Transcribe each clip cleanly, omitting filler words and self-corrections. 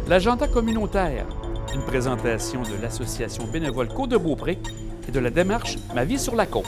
L'agenda communautaire, une présentation de l'Association bénévole Côte-de-Beaupré et de la démarche Ma vie sur la côte.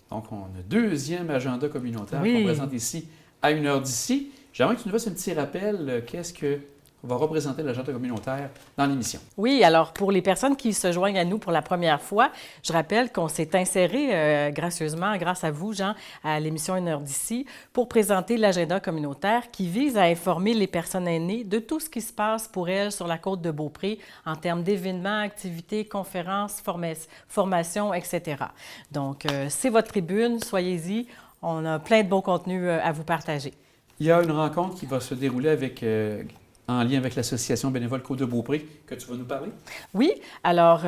Donc, on a deuxième agenda communautaire qu'on présente ici à 1 heure d'ici. J'aimerais que tu nous fasses un petit rappel, qu'est-ce que va représenter l'agenda communautaire dans l'émission. Oui, alors pour les personnes qui se joignent à nous pour la première fois, je rappelle qu'on s'est inséré gracieusement, grâce à vous, Jean, à l'émission 1 heure d'ici, pour présenter l'agenda communautaire qui vise à informer les personnes aînées de tout ce qui se passe pour elles sur la côte de Beaupré en termes d'événements, activités, conférences, formations, etc. Donc, c'est votre tribune, soyez-y. On a plein de beaux contenus à vous partager. Il y a une rencontre qui va se dérouler avec... en lien avec l'Association bénévole Côte-de-Beaupré, que tu vas nous parler? Oui, alors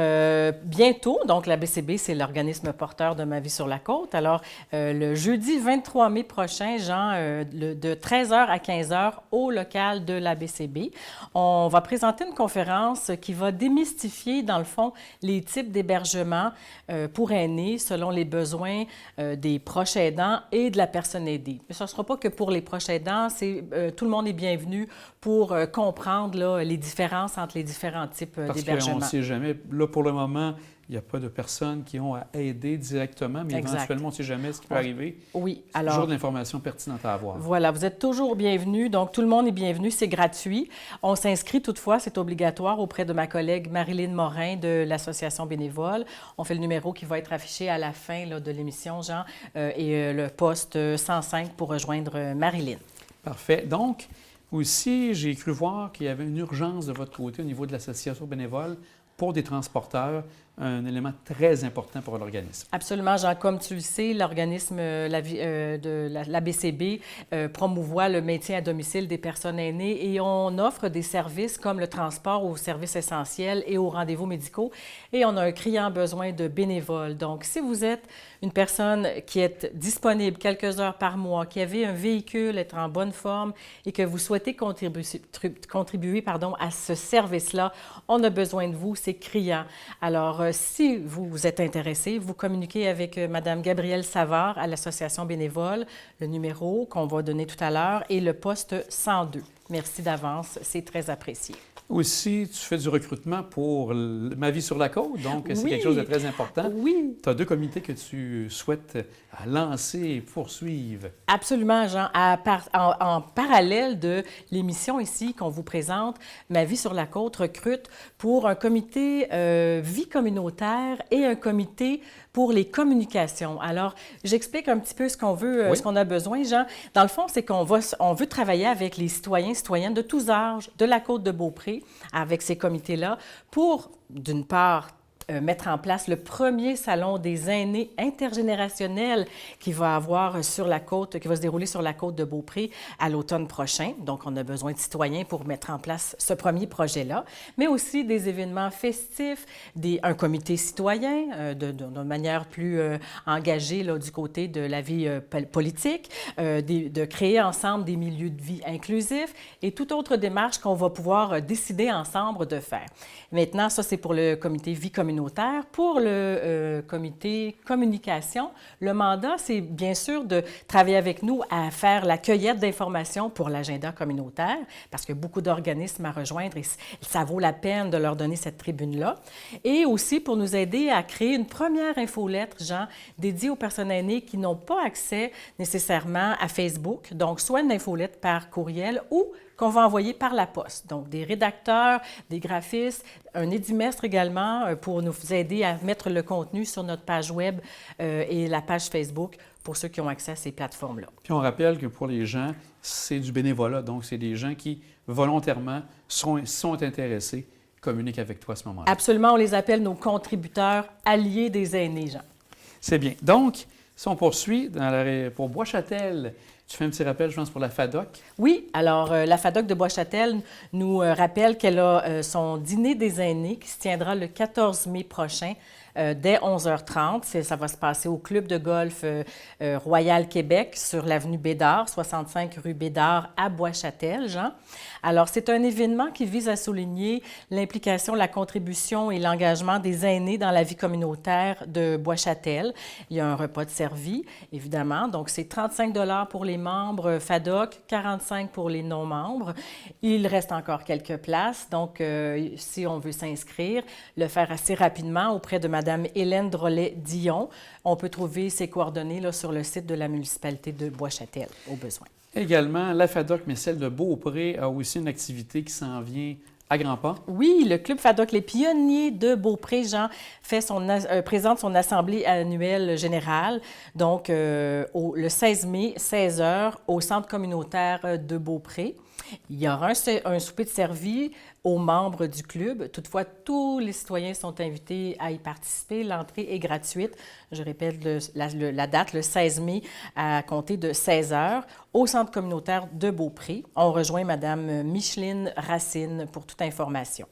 bientôt, donc la BCB, c'est l'organisme porteur de Ma vie sur la côte. Alors, le jeudi 23 mai prochain, Jean, de 13h à 15h au local de la BCB, on va présenter une conférence qui va démystifier, dans le fond, les types d'hébergement pour aînés selon les besoins des proches aidants et de la personne aidée. Mais ce ne sera pas que pour les proches aidants, tout le monde est bienvenu pour comprendre là, les différences entre les différents types d'hébergement. Parce qu'on ne sait jamais. Là, pour le moment, il n'y a pas de personnes qui ont à aider directement, mais éventuellement, on ne sait jamais ce qui peut arriver. Oui, alors... C'est toujours de l'information pertinente à avoir. Voilà, vous êtes toujours bienvenus. Donc, tout le monde est bienvenu. C'est gratuit. On s'inscrit toutefois, c'est obligatoire auprès de ma collègue Marilyn Morin de l'Association bénévole. On fait le numéro qui va être affiché à la fin là, de l'émission, Jean, et le poste 105 pour rejoindre Marilyn. Parfait. Donc, aussi, j'ai cru voir qu'il y avait une urgence de votre côté au niveau de l'association bénévole pour des transporteurs, un élément très important pour l'organisme. Absolument, Jean. Comme tu le sais, l'organisme de la BCB promouvoit le maintien à domicile des personnes aînées et on offre des services comme le transport aux services essentiels et aux rendez-vous médicaux. Et on a un criant besoin de bénévoles. Donc, si vous êtes une personne qui est disponible quelques heures par mois, qui avait un véhicule, être en bonne forme et que vous souhaitez contribuer à ce service-là, on a besoin de vous, c'est criant. Alors, si vous êtes intéressé, vous communiquez avec Mme Gabrielle Savard à l'Association bénévole, le numéro qu'on va donner tout à l'heure et le poste 102. Merci d'avance, c'est très apprécié. Aussi, tu fais du recrutement pour Ma vie sur la côte, donc c'est quelque chose de très important. Oui. Tu as 2 comités que tu souhaites lancer et poursuivre. Absolument, Jean. En parallèle de l'émission ici qu'on vous présente, Ma vie sur la côte recrute pour un comité vie communautaire et un comité pour les communications. Alors, j'explique un petit peu ce qu'on veut, ce qu'on a besoin, Jean. Dans le fond, c'est qu'on veut travailler avec les citoyennes de tous âges de la côte de Beaupré, avec ces comités-là, pour, d'une part, mettre en place le premier salon des aînés intergénérationnel qui va avoir sur la côte, qui va se dérouler sur la côte de Beaupré à l'automne prochain. Donc, on a besoin de citoyens pour mettre en place ce premier projet-là, mais aussi des événements festifs, un comité citoyen de manière plus engagée là, du côté de la vie politique, de créer ensemble des milieux de vie inclusifs et toute autre démarche qu'on va pouvoir décider ensemble de faire. Maintenant, ça, c'est pour le comité vie communautaire. Pour le comité communication, le mandat, c'est bien sûr de travailler avec nous à faire la cueillette d'informations pour l'agenda communautaire, parce qu'il y a beaucoup d'organismes à rejoindre et ça vaut la peine de leur donner cette tribune-là. Et aussi pour nous aider à créer une première infolettre, Jean, dédiée aux personnes aînées qui n'ont pas accès nécessairement à Facebook, donc soit une infolettre par courriel ou qu'on va envoyer par la poste. Donc, des rédacteurs, des graphistes, un édimestre également pour nous aider à mettre le contenu sur notre page web et la page Facebook pour ceux qui ont accès à ces plateformes-là. Puis on rappelle que pour les gens, c'est du bénévolat, donc c'est des gens qui volontairement sont intéressés, communiquent avec toi à ce moment-là. Absolument, on les appelle nos contributeurs alliés des aînés, Jean. C'est bien. Donc, si on poursuit pour Bois-Châtel, tu fais un petit rappel, je pense, pour la FADOC. Oui, alors la FADOC de Bois-Châtel nous rappelle qu'elle a son dîner des aînés qui se tiendra le 14 mai prochain dès 11h30. Ça va se passer au Club de golf Royal Québec sur l'avenue Bédard, 65 rue Bédard à Bois-Châtel, Jean. Alors, c'est un événement qui vise à souligner l'implication, la contribution et l'engagement des aînés dans la vie communautaire de Bois-Châtel. Il y a un repas de servi, évidemment. Donc, c'est 35 $ pour les membres FADOC, 45 pour les non-membres. Il reste encore quelques places. Donc, si on veut s'inscrire, le faire assez rapidement auprès de Mme Hélène Drolet-Dion. On peut trouver ses coordonnées là, sur le site de la municipalité de Bois-Châtel, au besoin. Également, la FADOC, mais celle de Beaupré, a aussi une activité qui s'en vient à grands pas. Oui, le Club FADOC, les pionniers de Beaupré, Jean, présente son assemblée annuelle générale, donc le 16 mai, 16h, au centre communautaire de Beaupré. Il y aura un souper de servi aux membres du club. Toutefois, tous les citoyens sont invités à y participer. L'entrée est gratuite. Je répète la date, le 16 mai, à compter de 16h, au centre communautaire de Beaupré. On rejoint Mme Micheline Racine pour toute information.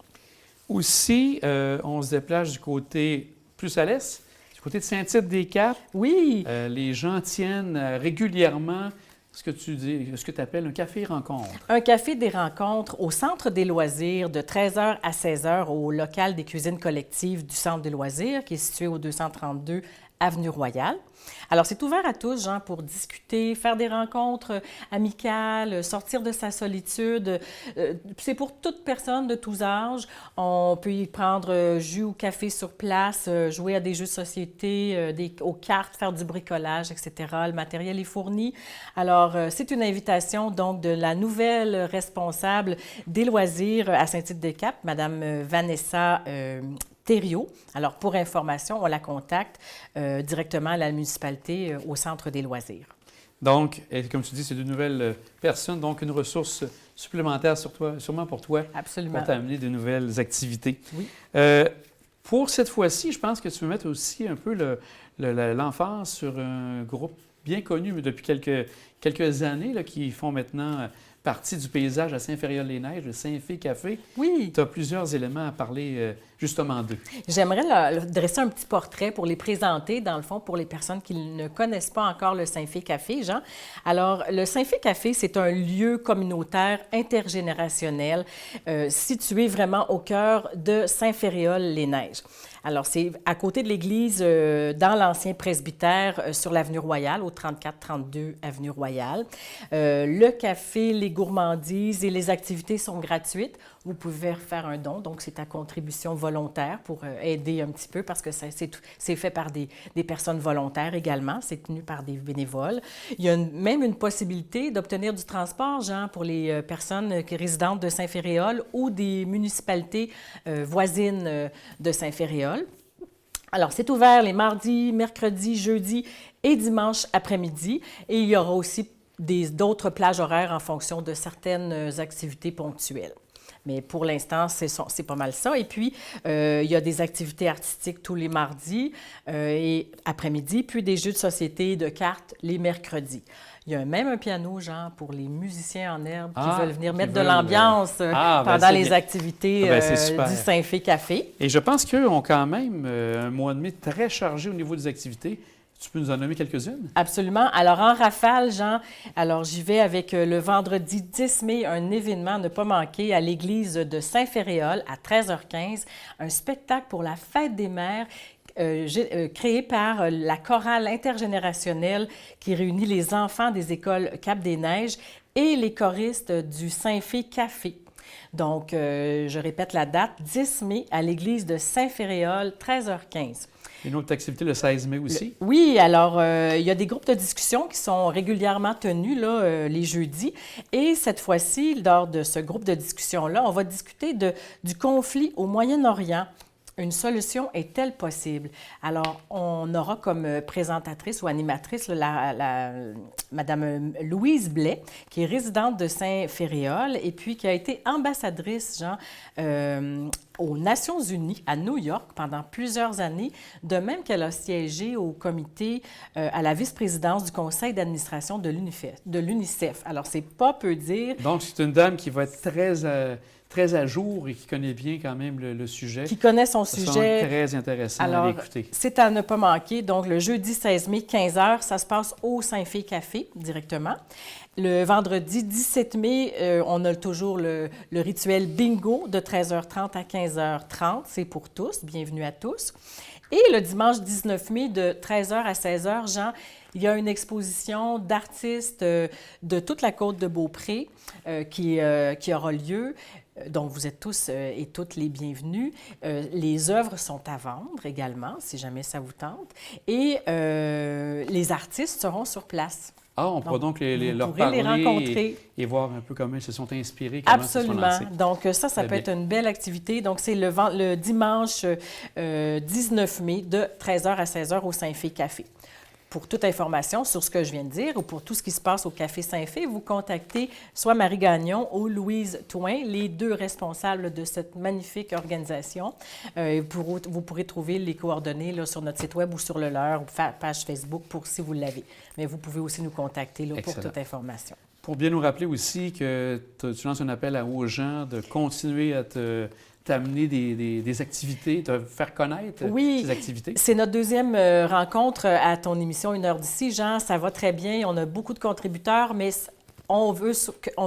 Aussi, on se déplace du côté plus à l'est, du côté de Saint-Tite-des-Capes. Oui. Les gens tiennent régulièrement ce que tu appelles un café-rencontre. Un café des rencontres au Centre des loisirs de 13h à 16h au local des cuisines collectives du Centre des loisirs qui est situé au 232 Avenue Royale. Alors, c'est ouvert à tous, Jean, pour discuter, faire des rencontres amicales, sortir de sa solitude. C'est pour toute personne de tous âges. On peut y prendre jus ou café sur place, jouer à des jeux de société, aux cartes, faire du bricolage, etc. Le matériel est fourni. Alors, c'est une invitation, donc, de la nouvelle responsable des loisirs à Saint-Tite-des-Capes, Mme Vanessa Thériault. Alors, pour information, on la contacte directement à la municipalité au Centre des loisirs. Donc, comme tu dis, c'est de nouvelles personnes, donc une ressource supplémentaire sûrement pour toi. Absolument. Pour t'amener de nouvelles activités. Oui. Pour cette fois-ci, je pense que tu veux mettre aussi un peu l'emphase sur un groupe bien connu mais depuis quelques années là, qui font maintenant partie du paysage à Saint-Féréol-les-Neiges, le Saint-Fé Café. Oui. Tu as plusieurs éléments à parler justement d'eux. J'aimerais dresser un petit portrait pour les présenter, dans le fond, pour les personnes qui ne connaissent pas encore le Saint-Fé Café, Jean. Alors, le Saint-Fé Café, c'est un lieu communautaire intergénérationnel situé vraiment au cœur de Saint-Féréol-les-Neiges. Alors, c'est à côté de l'église, dans l'ancien presbytère, sur l'avenue Royale, au 34-32 avenue Royale. Le café, les gourmandises et les activités sont gratuites. Vous pouvez faire un don, donc c'est à contribution volontaire pour aider un petit peu parce que c'est fait par des personnes volontaires également, c'est tenu par des bénévoles. Il y a même une possibilité d'obtenir du transport, Jean, pour les personnes résidentes de Saint-Féréol ou des municipalités voisines de Saint-Féréol. Alors, c'est ouvert les mardis, mercredis, jeudis et dimanches après-midi et il y aura aussi d'autres plages horaires en fonction de certaines activités ponctuelles. Mais pour l'instant, c'est pas mal ça. Et puis, il y a des activités artistiques tous les mardis et après-midi, puis des jeux de société de cartes les mercredis. Il y a même un piano, Jean, pour les musiciens en herbe qui veulent venir mettre de l'ambiance pendant les activités du Saint-Fé Café. Et je pense qu'eux ont quand même un mois de mai très chargé au niveau des activités. Tu peux nous en nommer quelques-unes? Absolument. Alors, en rafale, Jean, j'y vais avec le vendredi 10 mai, un événement à ne pas manquer à l'église de Saint-Féréol à 13h15, un spectacle pour la fête des mères créé par la chorale intergénérationnelle qui réunit les enfants des écoles Cap-des-Neiges et les choristes du Saint-Fé Café. Donc, je répète la date, 10 mai à l'église de Saint-Féréol, 13h15. Une autre activité le 16 mai aussi? Oui, alors il y a des groupes de discussion qui sont régulièrement tenus là, les jeudis. Et cette fois-ci, lors de ce groupe de discussion-là, on va discuter du conflit au Moyen-Orient. Une solution est-elle possible? Alors, on aura comme présentatrice ou animatrice Mme Louise Blais, qui est résidente de Saint-Féréol et puis qui a été ambassadrice, Jean, aux Nations unies, à New York, pendant plusieurs années, de même qu'elle a siégé au comité, à la vice-présidence du conseil d'administration de l'UNICEF. Alors, c'est pas peu dire. Donc, c'est une dame qui va être très à jour et qui connaît bien quand même le sujet. Qui connaît son Ça sera sujet. très intéressant Alors, à l'écouter. c'est à ne pas manquer. Donc, le jeudi 16 mai, 15h, ça se passe au Saint-Fé Café directement. Le vendredi 17 mai, on a toujours le rituel bingo de 13h30 à 15h30. C'est pour tous. Bienvenue à tous. Et le dimanche 19 mai, de 13h à 16h, Jean, il y a une exposition d'artistes de toute la côte de Beaupré qui aura lieu. Donc, vous êtes tous et toutes les bienvenus. Les œuvres sont à vendre également, si jamais ça vous tente. Et les artistes seront sur place. Ah, on pourra donc leur pourrez parler les rencontrer. et voir un peu comment ils se sont inspirés, comment ils se sont Absolument. lancés. Donc, ça Très peut bien. être une belle activité. Donc, c'est le dimanche 19 mai de 13h à 16h au Saint-Fé Café. Pour toute information sur ce que je viens de dire ou pour tout ce qui se passe au Café Saint-Fé, vous contactez soit Marie Gagnon ou Louise Touin, les deux responsables de cette magnifique organisation. Vous pourrez trouver les coordonnées là, sur notre site web ou sur le leur ou page Facebook pour si vous l'avez. Mais vous pouvez aussi nous contacter là, pour toute information. Pour bien nous rappeler aussi que tu lances un appel aux gens de continuer à t'amener des activités, te faire connaître ces activités. C'est notre deuxième rencontre à ton émission 1 heure d'ici. Jean, ça va très bien. On a beaucoup de contributeurs, mais on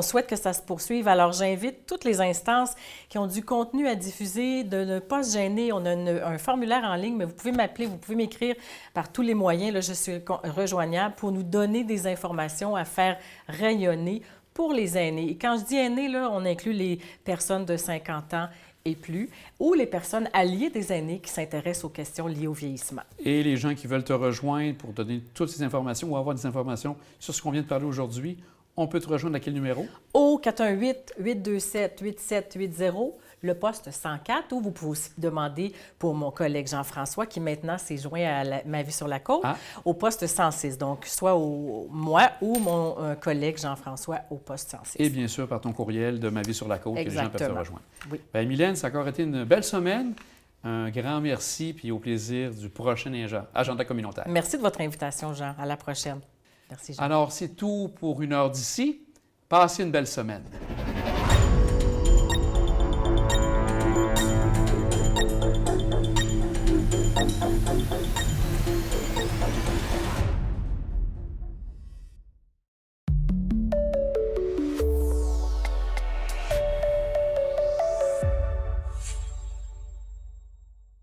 souhaite que ça se poursuive. Alors, j'invite toutes les instances qui ont du contenu à diffuser de ne pas se gêner. On a un formulaire en ligne, mais vous pouvez m'appeler, vous pouvez m'écrire par tous les moyens. Là, je suis rejoignable pour nous donner des informations à faire rayonner pour les aînés. Et quand je dis aînés, là, on inclut les personnes de 50 ans et plus, ou les personnes alliées des aînés qui s'intéressent aux questions liées au vieillissement. Et les gens qui veulent te rejoindre pour donner toutes ces informations ou avoir des informations sur ce qu'on vient de parler aujourd'hui, on peut te rejoindre à quel numéro? Au 418-827-8780, le poste 104, ou vous pouvez aussi demander pour mon collègue Jean-François, qui maintenant s'est joint à Ma vie sur la côte, au poste 106. Donc, soit moi ou mon collègue Jean-François au poste 106. Et bien sûr, par ton courriel de Ma vie sur la côte, Exactement. que les gens peuvent te rejoindre. Oui. Bien, Mylène, ça a encore été une belle semaine. Un grand merci, puis au plaisir du prochain agenda communautaire. Merci de votre invitation, Jean. À la prochaine. Merci, Jean. Alors, c'est tout pour 1 heure d'ici. Passez une belle semaine.